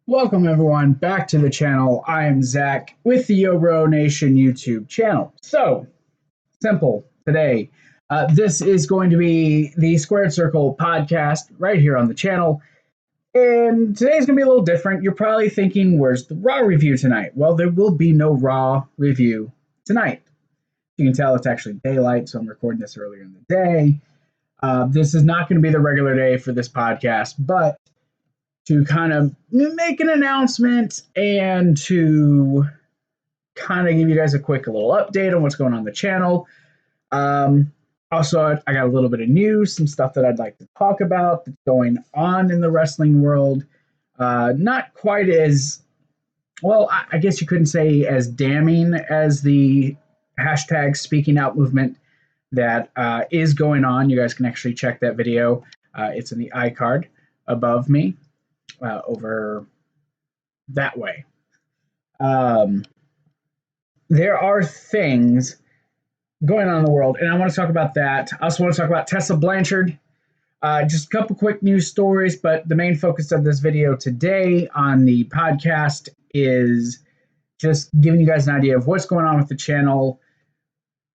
Welcome everyone back to the channel. I am Zach with the Yo Nation YouTube channel. So, simple today. This is going to be the Squared Circle podcast right here on the channel. And today's going to be a little different. You're probably thinking, where's the Raw review tonight? Well, there will be no Raw review tonight. You can tell it's actually daylight, so I'm recording this earlier in the day. This is not going to be the regular day for this podcast, but to kind of make an announcement and to kind of give you guys a quick little update on what's going on the channel. Also, I got a little bit of news, some stuff that I'd like to talk about that's going on in the wrestling world. Not quite as, well, I guess you couldn't say as damning as the hashtag speaking out movement that is going on. You guys can actually check that video. It's in the iCard above me. Over that way. There are things going on in the world, and I want to talk about that. I also want to talk about Tessa Blanchard. Just a couple quick news stories, but the main focus of this video today on the podcast is just giving you guys an idea of what's going on with the channel,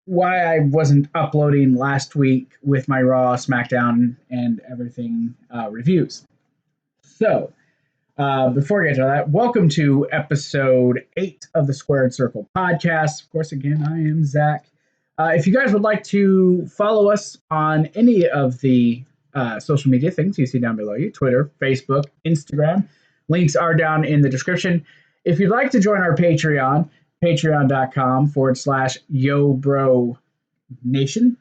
why I wasn't uploading last week with my Raw, SmackDown, and everything reviews. So, before I get to that, welcome to episode 8 of the Squared Circle podcast. Of course, again, I am Zach. If you guys would like to follow us on any of the social media things you see down below you, Twitter, Facebook, Instagram, links are down in the description. If you'd like to join our Patreon, patreon.com/YoBroNation.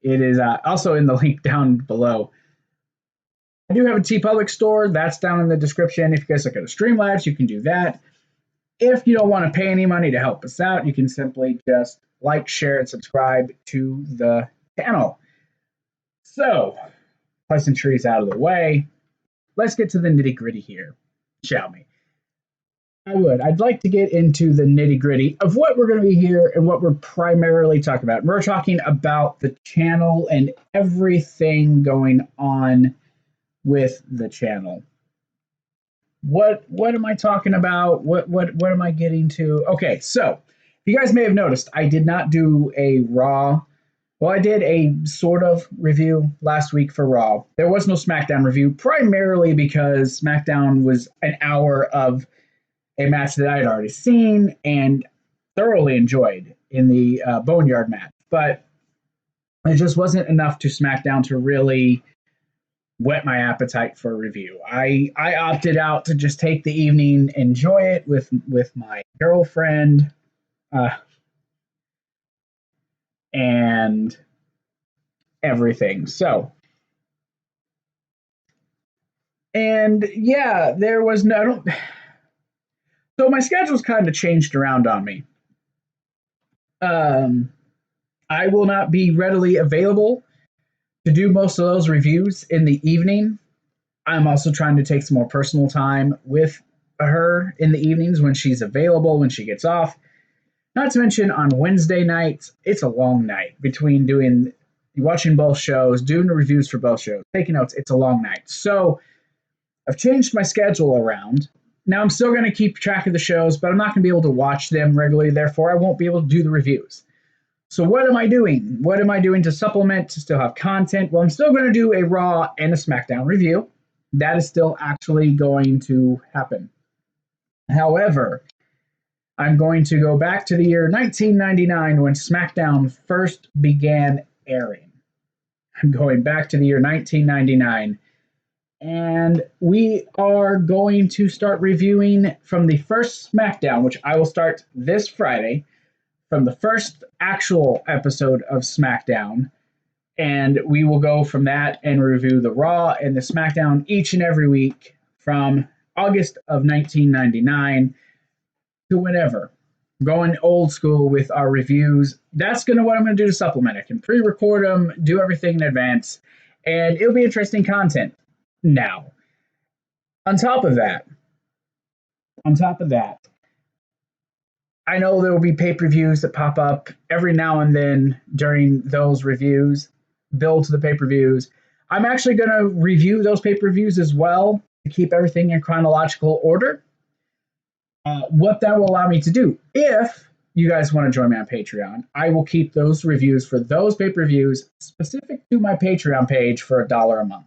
It is also in the link down below. I do have a TeePublic store. That's down in the description. If you guys look at StreamLabs, you can do that. If you don't want to pay any money to help us out, you can simply just like, share, and subscribe to the channel. So, pleasantries out of the way. Let's get to the nitty-gritty here, shall we? I'd like to get into the nitty-gritty of what we're going to be here and what we're primarily talking about. We're talking about the channel and everything going on with the channel. What am I talking about? What am I getting to? Okay, so you guys may have noticed I did not do a Raw. Well, I did a sort of review last week for Raw. There was no SmackDown review, primarily because SmackDown was an hour of a match that I had already seen and thoroughly enjoyed in the Boneyard match. But it just wasn't enough to SmackDown to really whet my appetite for a review. I opted out to just take the evening, enjoy it with my girlfriend, and everything. So, and yeah, there was no. So my schedule's kind of changed around on me. I will not be readily available to do most of those reviews in the evening. I'm also trying to take some more personal time with her in the evenings when she's available, when she gets off. Not to mention on Wednesday nights, it's a long night between watching both shows, doing the reviews for both shows, taking notes. It's a long night. So I've changed my schedule around. Now I'm still going to keep track of the shows, but I'm not going to be able to watch them regularly. Therefore, I won't be able to do the reviews. So what am I doing? What am I doing to supplement, to still have content? Well, I'm still going to do a Raw and a SmackDown review. That is still actually going to happen. However, I'm going to go back to the year 1999 when SmackDown first began airing. I'm going back to the year 1999. And we are going to start reviewing from the first SmackDown, which I will start this Friday, from the first actual episode of SmackDown, and we will go from that and review the Raw and the SmackDown each and every week from August of 1999 to whenever. Going old school with our reviews. That's what I'm going to do to supplement. I can pre-record them, do everything in advance, and it'll be interesting content. Now, on top of that, I know there will be pay-per-views that pop up every now and then during those reviews, build to the pay-per-views. I'm actually going to review those pay-per-views as well, to keep everything in chronological order. What that will allow me to do, if you guys want to join me on Patreon, I will keep those reviews for those pay-per-views specific to my Patreon page for $1 a month.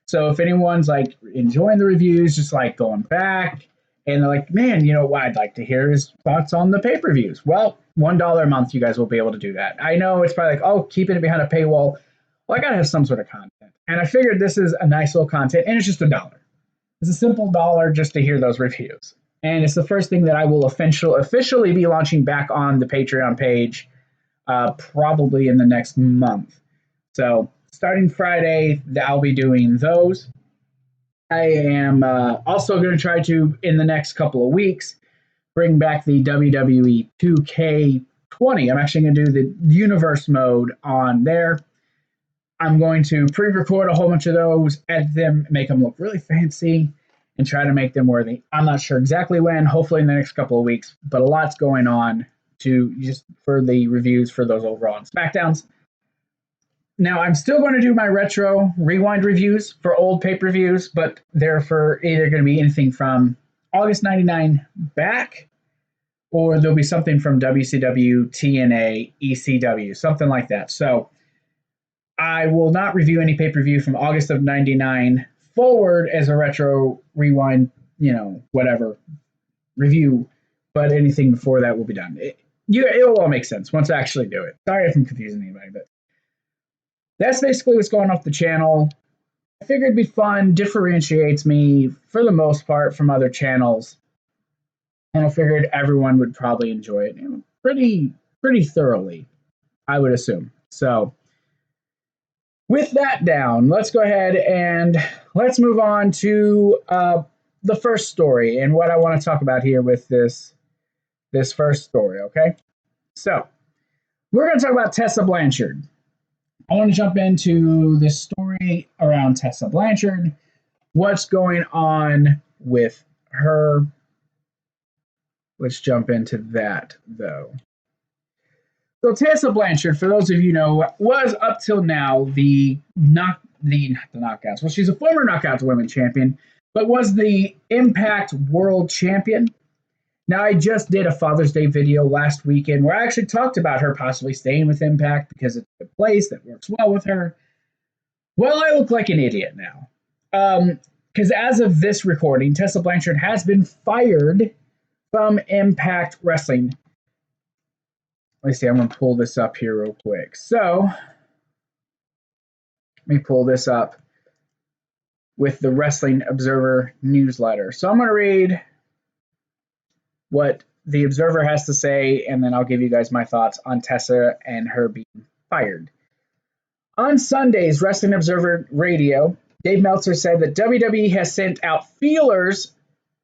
So if anyone's like enjoying the reviews, just like going back, and they're like, man, you know what I'd like to hear his thoughts on the pay-per-views. Well, $1 a month, you guys will be able to do that. I know it's probably like, oh, keeping it behind a paywall. Well, I got to have some sort of content. And I figured this is a nice little content, and it's just $1. It's a simple $1 just to hear those reviews. And it's the first thing that I will officially be launching back on the Patreon page probably in the next month. So starting Friday, I'll be doing those. I am also going to try to, in the next couple of weeks, bring back the WWE 2K20. I'm actually going to do the universe mode on there. I'm going to pre-record a whole bunch of those, edit them, make them look really fancy, and try to make them worthy. I'm not sure exactly when, hopefully in the next couple of weeks, but a lot's going on for the reviews for those overall SmackDowns. Now, I'm still going to do my retro rewind reviews for old pay-per-views, but they're for either going to be anything from August 99 back, or there'll be something from WCW, TNA, ECW, something like that. So I will not review any pay-per-view from August of 99 forward as a retro rewind, whatever review, but anything before that will be done. It'll all make sense once I actually do it. Sorry if I'm confusing anybody, but that's basically what's going off the channel. I figured it'd be fun, differentiates me for the most part from other channels, and I figured everyone would probably enjoy it pretty thoroughly, I would assume. So with that down, let's go ahead and let's move on to the first story and what I want to talk about here with this first story, okay? So we're going to talk about Tessa Blanchard. I want to jump into this story around Tessa Blanchard, what's going on with her. Let's jump into that, though. So Tessa Blanchard, for those of you who know, was up till now the Knockouts. Well, she's a former Knockouts Women Champion, but was the Impact World Champion. Now, I just did a Father's Day video last weekend where I actually talked about her possibly staying with Impact because it's a place that works well with her. Well, I look like an idiot now. Because as of this recording, Tessa Blanchard has been fired from Impact Wrestling. Let's see, I'm going to pull this up here real quick. So, let me pull this up with the Wrestling Observer newsletter. So I'm going to read what the Observer has to say, and then I'll give you guys my thoughts on Tessa and her being fired. On Sunday's Wrestling Observer Radio, Dave Meltzer said that WWE has sent out feelers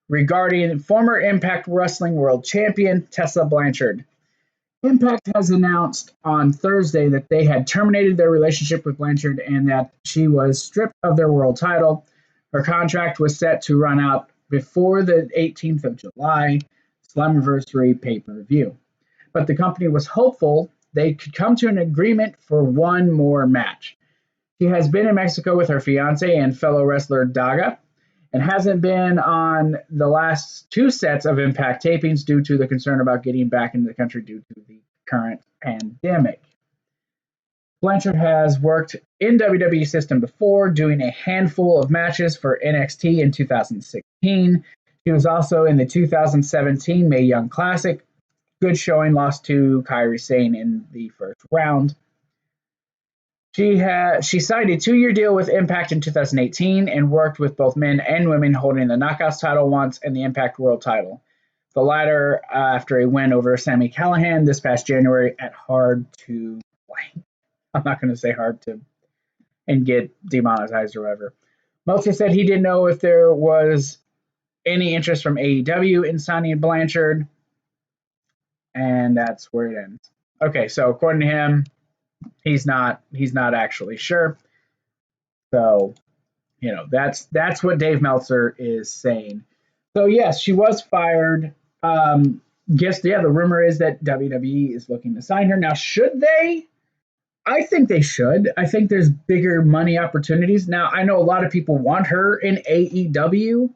regarding former Impact Wrestling World Champion Tessa Blanchard. Impact has announced on Thursday that they had terminated their relationship with Blanchard and that she was stripped of their world title. Her contract was set to run out before the 18th of July Slammiversary pay-per-view. But the company was hopeful they could come to an agreement for one more match. She has been in Mexico with her fiance and fellow wrestler Daga, and hasn't been on the last two sets of Impact tapings due to the concern about getting back into the country due to the current pandemic. Blanchard has worked in WWE system before, doing a handful of matches for NXT in 2016. She was also in the 2017 Mae Young Classic. Good showing, lost to Kairi Sane in the first round. She signed a 2-year deal with Impact in 2018 and worked with both men and women, holding the Knockouts title once and the Impact World title. The latter after a win over Sami Callihan this past January at Hard to Blank. I'm not going to say Hard to and get demonetized or whatever. Meltzer said he didn't know if there was any interest from AEW in signing Blanchard, and that's where it ends. Okay, so according to him, he's not actually sure. So, that's what Dave Meltzer is saying. So yes, she was fired. The rumor is that WWE is looking to sign her. Now, should they? I think they should. I think there's bigger money opportunities. Now, I know a lot of people want her in AEW.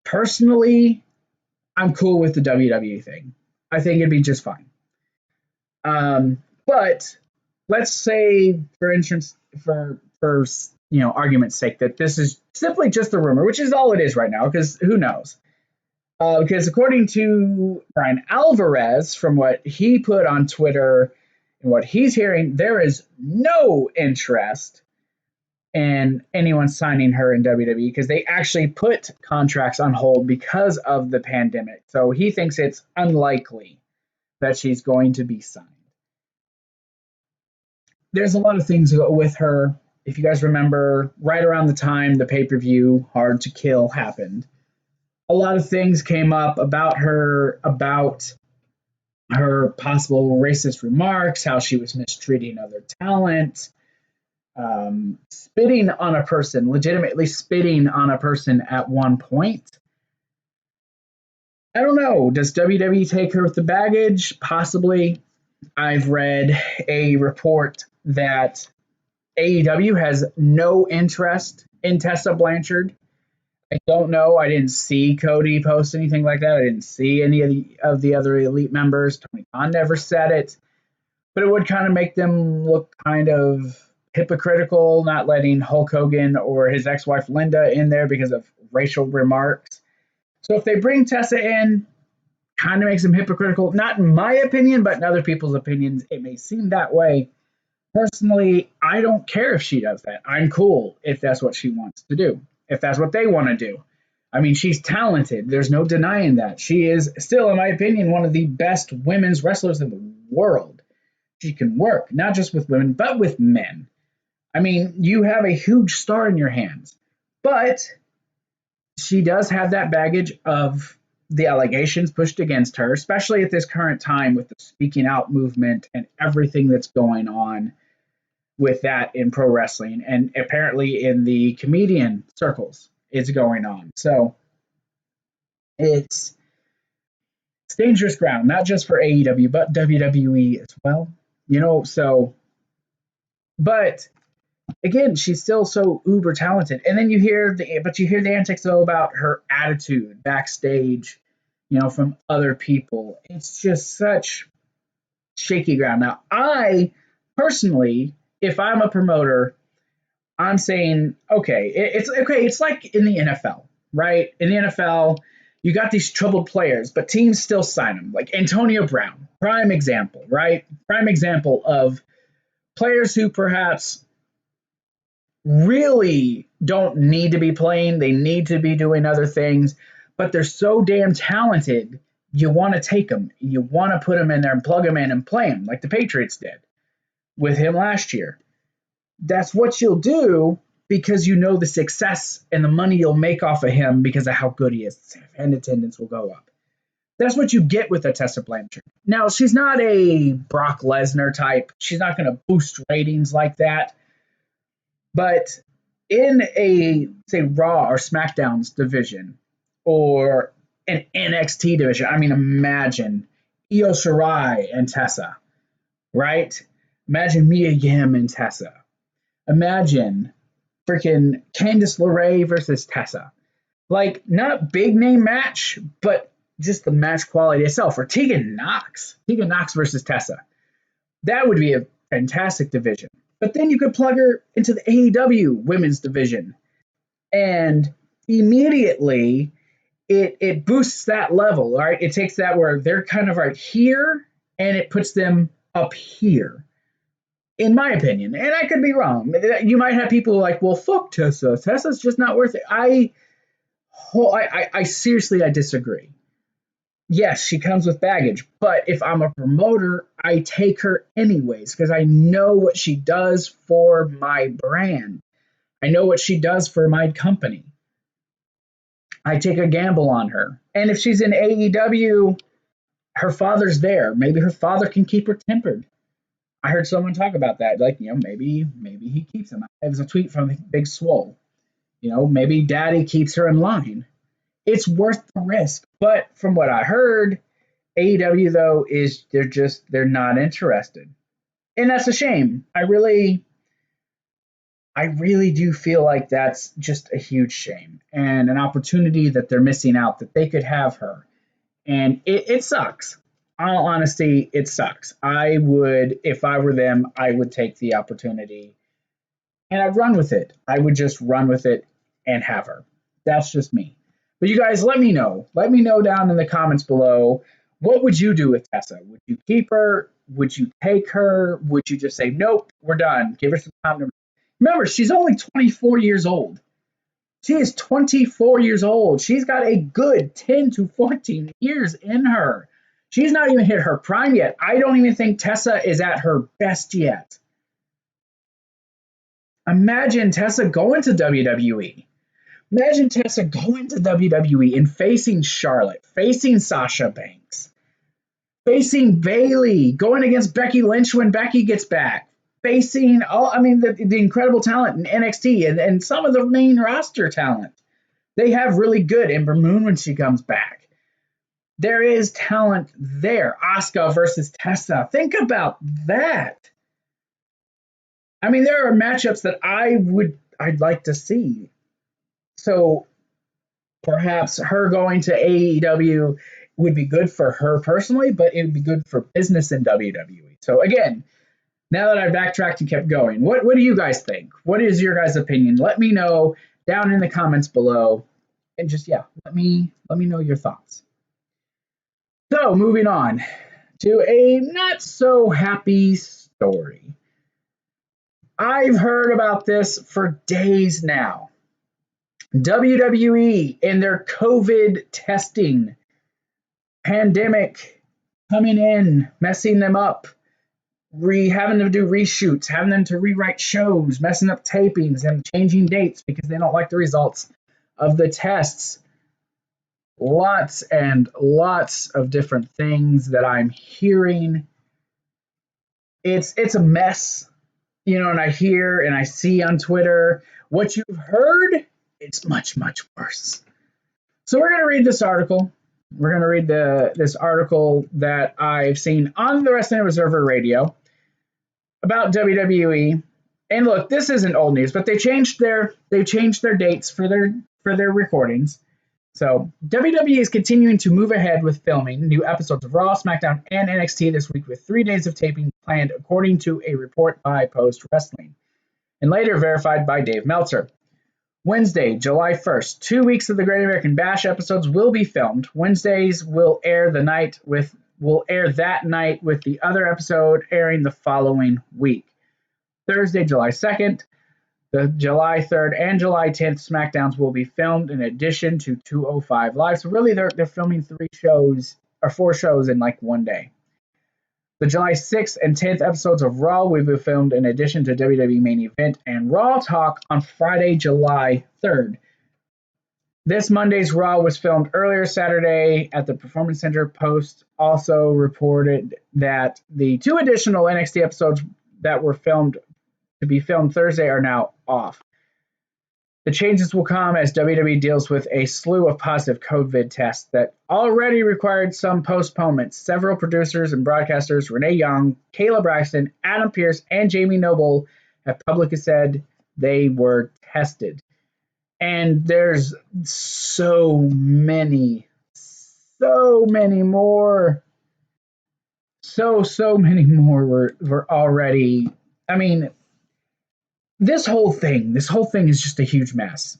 Personally, I'm cool with the WWE thing. I think it'd be just fine. But let's say, for instance, for argument's sake, that this is simply just a rumor, which is all it is right now, because who knows? Because according to Brian Alvarez, from what he put on Twitter and what he's hearing, there is no interest in anyone signing her in WWE because they actually put contracts on hold because of the pandemic. So he thinks it's unlikely that she's going to be signed. There's a lot of things with her. If you guys remember, right around the time the pay-per-view Hard to Kill happened, a lot of things came up about her possible racist remarks, how she was mistreating other talent, spitting on a person, legitimately spitting on a person at one point. I don't know. Does WWE take her with the baggage? Possibly. I've read a report that AEW has no interest in Tessa Blanchard. I don't know. I didn't see Cody post anything like that. I didn't see any of the other elite members. Tony Khan never said it, but it would kind of make them look kind of hypocritical, not letting Hulk Hogan or his ex-wife Linda in there because of racial remarks. So if they bring Tessa in, kind of makes them hypocritical. Not in my opinion, but in other people's opinions, it may seem that way. Personally, I don't care if she does that. I'm cool if that's what she wants to do, if that's what they want to do. I mean, she's talented. There's no denying that. She is still, in my opinion, one of the best women's wrestlers in the world. She can work, not just with women, but with men. I mean, you have a huge star in your hands, but she does have that baggage of the allegations pushed against her, especially at this current time with the speaking out movement and everything that's going on with that in pro wrestling and apparently in the comedian circles it's going on. So it's dangerous ground, not just for AEW, but WWE as well. But again, she's still so uber talented. And then you hear the antics though about her attitude backstage, from other people. It's just such shaky ground. Now, I personally, if I'm a promoter, I'm saying, okay, it's okay. It's like in the NFL, right? In the NFL, you got these troubled players, but teams still sign them. Like Antonio Brown, prime example, right? Prime example of players who perhaps really don't need to be playing. They need to be doing other things, but they're so damn talented. You want to take them. You want to put them in there and plug them in and play them like the Patriots did with him last year. That's what you'll do because you know the success and the money you'll make off of him because of how good he is, and attendance will go up. That's what you get with a Tessa Blanchard. Now, she's not a Brock Lesnar type. She's not going to boost ratings like that. But in a, say, Raw or SmackDown's division or an NXT division, I mean, imagine Io Shirai and Tessa, right? Imagine Mia Yim and Tessa. Imagine freaking Candice LeRae versus Tessa. Like, not big name match, but just the match quality itself. Or Tegan Nox versus Tessa. That would be a fantastic division. But then you could plug her into the AEW women's division. And immediately it boosts that level, right? It takes that where they're kind of right here and it puts them up here. In my opinion, and I could be wrong. You might have people like, well, fuck Tessa. Tessa's just not worth it. I seriously, I disagree. Yes, she comes with baggage, but if I'm a promoter, I take her anyways because I know what she does for my brand. I know what she does for my company. I take a gamble on her. And if she's in AEW, her father's there. Maybe her father can keep her tempered. I heard someone talk about that. Like, maybe he keeps him. It was a tweet from Big Swole. Maybe daddy keeps her in line. It's worth the risk. But from what I heard, AEW though they're not interested. And that's a shame. I really do feel like that's just a huge shame and an opportunity that they're missing out that they could have her. And it sucks. In all honesty, it sucks. I would, if I were them, I would take the opportunity and I'd run with it. I would just run with it and have her. That's just me. But you guys, let me know. Let me know down in the comments below. What would you do with Tessa? Would you keep her? Would you take her? Would you just say, nope, we're done? Give her some time to. Remember, she's only 24 years old. She is 24 years old. She's got a good 10 to 14 years in her. She's not even hit her prime yet. I don't even think Tessa is at her best yet. Imagine Tessa going to WWE. Imagine Tessa going to WWE and facing Charlotte, facing Sasha Banks, facing Bayley, going against Becky Lynch when Becky gets back, facing the incredible talent in NXT and some of the main roster talent. They have really good Ember Moon when she comes back. There is talent there. Asuka versus Tessa. Think about that. I mean, there are matchups that I'd like to see. So perhaps her going to AEW would be good for her personally, but it would be good for business in WWE. So again, now that I backtracked and kept going, what do you guys think? What is your guys' opinion? Let me know down in the comments below. And just let me know your thoughts. So moving on to a not so happy story. I've heard about this for days now. WWE and their COVID testing pandemic coming in, messing them up, having them do reshoots, having them to rewrite shows, messing up tapings and changing dates because they don't like the results of the tests. Lots and lots of different things that I'm hearing. It's a mess, and I hear and I see on Twitter what you've heard. It's much, much worse. So we're going to read this article. We're going to read this article that I've seen on the Wrestling Observer Radio about WWE. And look, this isn't old news, but they changed their dates for their recordings. So WWE is continuing to move ahead with filming new episodes of Raw, SmackDown, and NXT this week with 3 days of taping planned, according to a report by Post Wrestling, and later verified by Dave Meltzer. Wednesday, July 1st, 2 weeks of the Great American Bash episodes will be filmed. Wednesdays will air that night with the other episode airing the following week. Thursday, July 2nd, the July 3rd and July 10th SmackDowns will be filmed in addition to 205 Live. So really they're filming 4 shows in like one day. The July 6th and 10th episodes of Raw will be filmed in addition to WWE Main Event and Raw Talk on Friday, July 3rd. This Monday's Raw was filmed earlier Saturday at the Performance Center. Post also reported that the 2 additional NXT episodes that were filmed to be filmed Thursday are now off. The changes will come as WWE deals with a slew of positive COVID tests that already required some postponements. Several producers and broadcasters, Renee Young, Kayla Braxton, Adam Pearce, and Jamie Noble, have publicly said they were tested. And there's so many more. So many more were already. I mean, this whole thing is just a huge mess.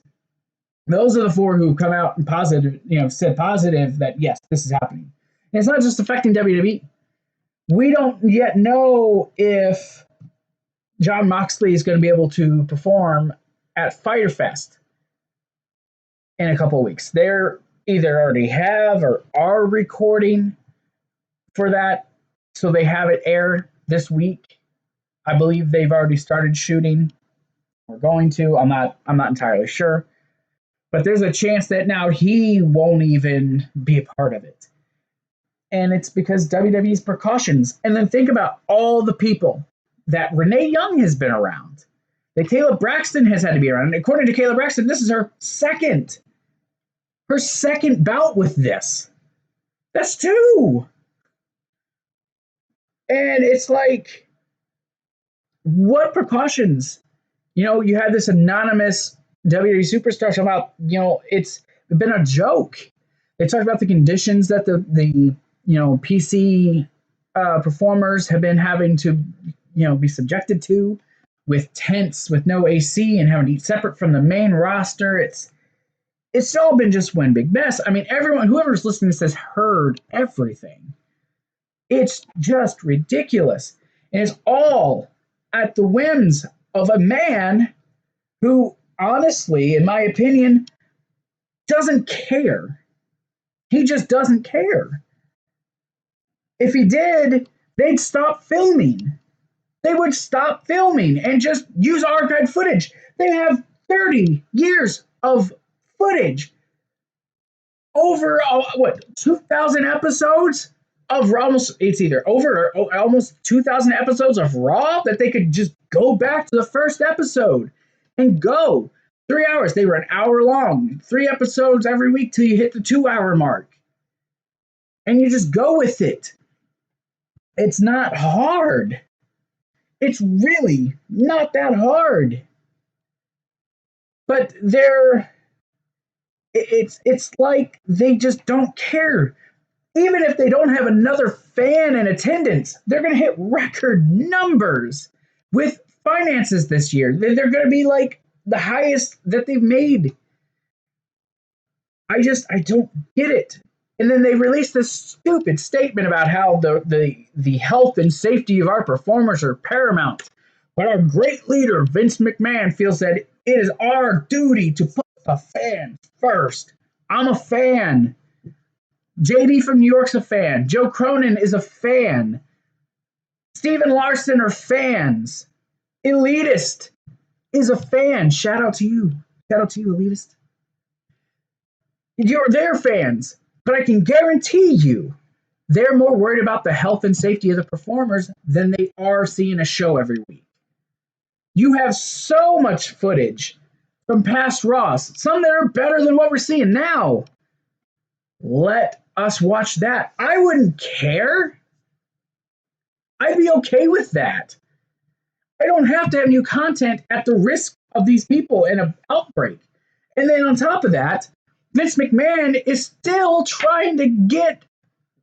Those are the 4 who come out and said positive that yes, this is happening. And it's not just affecting WWE. We don't yet know if Jon Moxley is going to be able to perform at Fyter Fest in a couple of weeks. They're either already have or are recording for that, so they have it air this week. I believe they've already started shooting. We're going to. I'm not entirely sure. But there's a chance that now he won't even be a part of it. And it's because WWE's precautions. And then think about all the people that Renee Young has been around. That Kayla Braxton has had to be around. And according to Kayla Braxton, this is her second bout with this. That's 2. And it's like, What precautions? You had this anonymous WWE superstar talking about, it's been a joke. They talked about the conditions that the PC performers have been having to, be subjected to, with tents with no AC and having to eat separate from the main roster. It's all been just one big mess. I mean, everyone, whoever's listening to this, has heard everything. It's just ridiculous. And it's all at the whims of a man who, honestly, in my opinion, doesn't care. He just doesn't care. If he did, they'd stop filming. They would stop filming and just use archived footage. They have 30 years of footage. Over, 2,000 episodes of it's either over or almost 2,000 episodes of Raw that they could just go back to the first episode and go. 3 hours. They were an hour long. 3 episodes every week till you hit the 2-hour mark. And you just go with it. It's not hard. It's really not that hard. But it's like they just don't care. Even if they don't have another fan in attendance, they're going to hit record numbers with finances this year. They're going to be like the highest that they've made. I don't get it. And then they released this stupid statement about how the health and safety of our performers are paramount. But our great leader, Vince McMahon, feels that it is our duty to put the fans first. I'm a fan. JD from New York's a fan. Joe Cronin is a fan. Steven Larson are fans. Elitist is a fan. Shout out to you. Shout out to you, Elitist. They're fans. But I can guarantee you they're more worried about the health and safety of the performers than they are seeing a show every week. You have so much footage from past Raws, some that are better than what we're seeing now. Let us watch that. I wouldn't care. I'd be okay with that. I don't have to have new content at the risk of these people in an outbreak. And then on top of that, Vince McMahon is still trying to get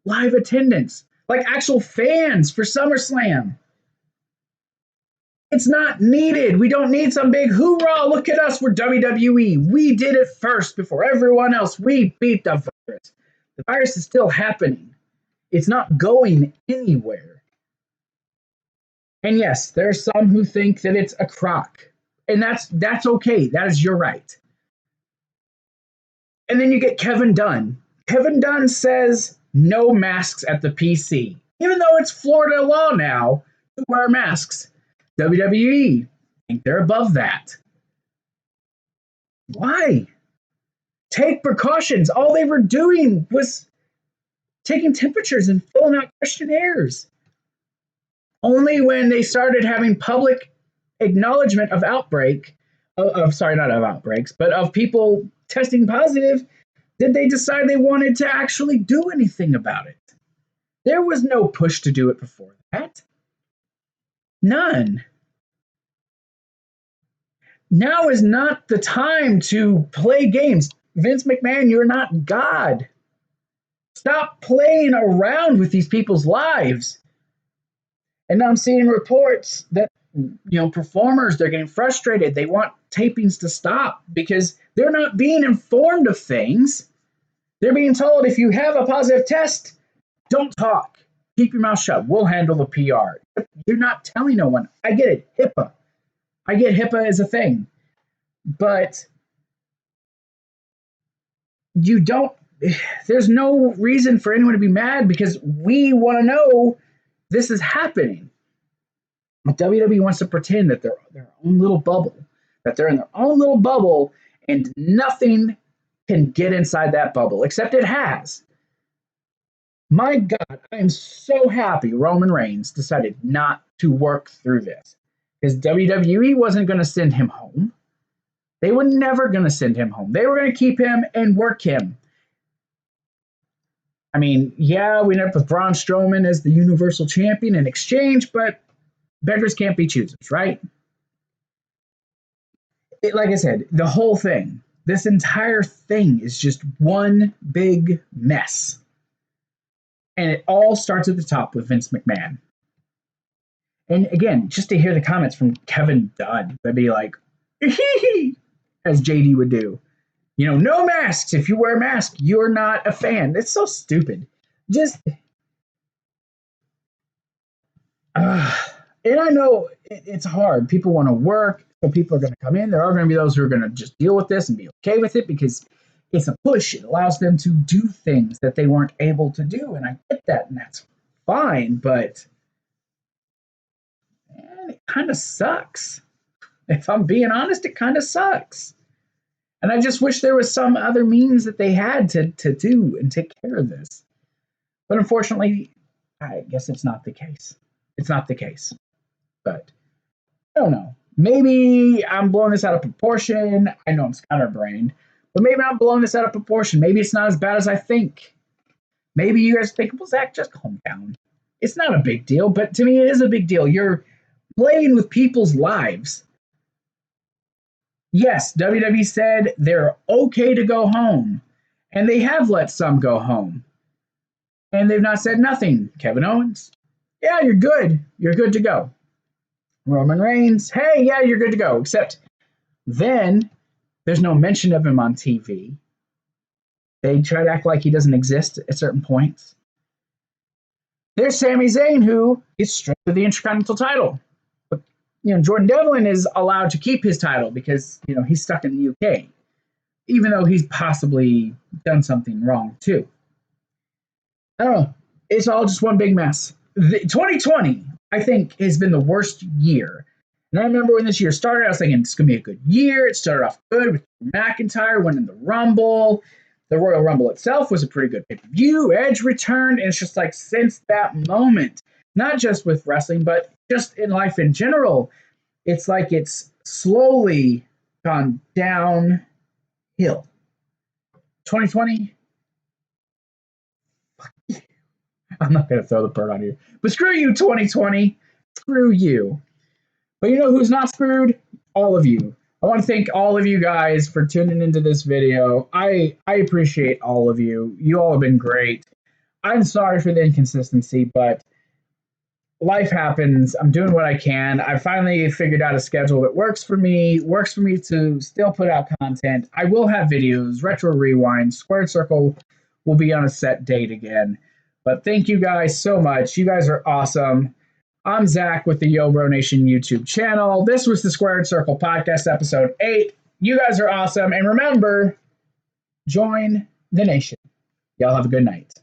live attendance, like actual fans for SummerSlam. It's not needed. We don't need some big hoorah. Look at us. We're WWE. We did it first before everyone else. We beat the virus. The virus is still happening. It's not going anywhere. And yes, there are some who think that it's a crock. And that's okay. That is your right. And then you get Kevin Dunn. Kevin Dunn says no masks at the PC, even though it's Florida law now to wear masks. WWE, I think they're above that. Why? Take precautions. All they were doing was taking temperatures and filling out questionnaires. Only when they started having public acknowledgement of outbreak, not of outbreaks, but of people testing positive, did they decide they wanted to actually do anything about it. There was no push to do it before that. None. Now is not the time to play games. Vince McMahon, you're not God. Stop playing around with these people's lives. And now I'm seeing reports that performers, they're getting frustrated. They want tapings to stop because they're not being informed of things. They're being told if you have a positive test, don't talk. Keep your mouth shut. We'll handle the PR. You're not telling no one. I get it. HIPAA. I get HIPAA is a thing. But there's no reason for anyone to be mad because we want to know this is happening. WWE wants to pretend that they're their own little bubble, that they're in their own little bubble, and nothing can get inside that bubble, except it has. My God, I am so happy Roman Reigns decided not to work through this because WWE wasn't going to send him home. They were never going to send him home. They were going to keep him and work him. I mean, yeah, we ended up with Braun Strowman as the Universal Champion in exchange, but beggars can't be choosers, right? Like I said, the whole thing, this entire thing is just one big mess. And it all starts at the top with Vince McMahon. And again, just to hear the comments from Kevin Dunn, they'd be like, as JD would do. You know, no masks. If you wear a mask, you're not a fan. It's so stupid. Just, and I know it's hard. People want to work, so people are going to come in. There are going to be those who are going to just deal with this and be okay with it because it's a push. It allows them to do things that they weren't able to do, and I get that, and that's fine, but man, it kind of sucks. If I'm being honest, it kind of sucks. And I just wish there was some other means that they had to do and take care of this. But unfortunately, I guess it's not the case. It's not the case. But I don't know. Maybe I'm blowing this out of proportion. I know I'm scatterbrained, but maybe I'm blowing this out of proportion. Maybe it's not as bad as I think. Maybe you guys think, well, Zach, just calm down. It's not a big deal, but to me, it is a big deal. You're playing with people's lives. Yes, WWE said they're okay to go home, and they have let some go home. And they've not said nothing. Kevin Owens, yeah, you're good. You're good to go. Roman Reigns, hey, yeah, you're good to go. Except then there's no mention of him on TV. They try to act like he doesn't exist at certain points. There's Sami Zayn, who is stripped of the Intercontinental title. But, Jordan Devlin is allowed to keep his title because, he's stuck in the UK, even though he's possibly done something wrong, too. I don't know. It's all just one big mess. 2020, I think, has been the worst year. And I remember when this year started, I was thinking, it's going to be a good year. It started off good with McIntyre winning the Rumble. The Royal Rumble itself was a pretty good pay-per-view. Edge returned, and it's just like since that moment, not just with wrestling, but just in life in general, it's like it's slowly gone downhill. 2020, I'm not going to throw the bird on you, but screw you, 2020. Screw you. But you know who's not screwed? All of you. I want to thank all of you guys for tuning into this video. I appreciate all of you. You all have been great. I'm sorry for the inconsistency, but life happens. I'm doing what I can. I finally figured out a schedule that works for me to still put out content. I will have videos, Retro Rewind, Squared Circle will be on a set date again. But thank you guys so much. You guys are awesome. I'm Zach with the Yo Bro Nation YouTube channel. This was the Squared Circle Podcast, episode 8. You guys are awesome. And remember, join the nation. Y'all have a good night.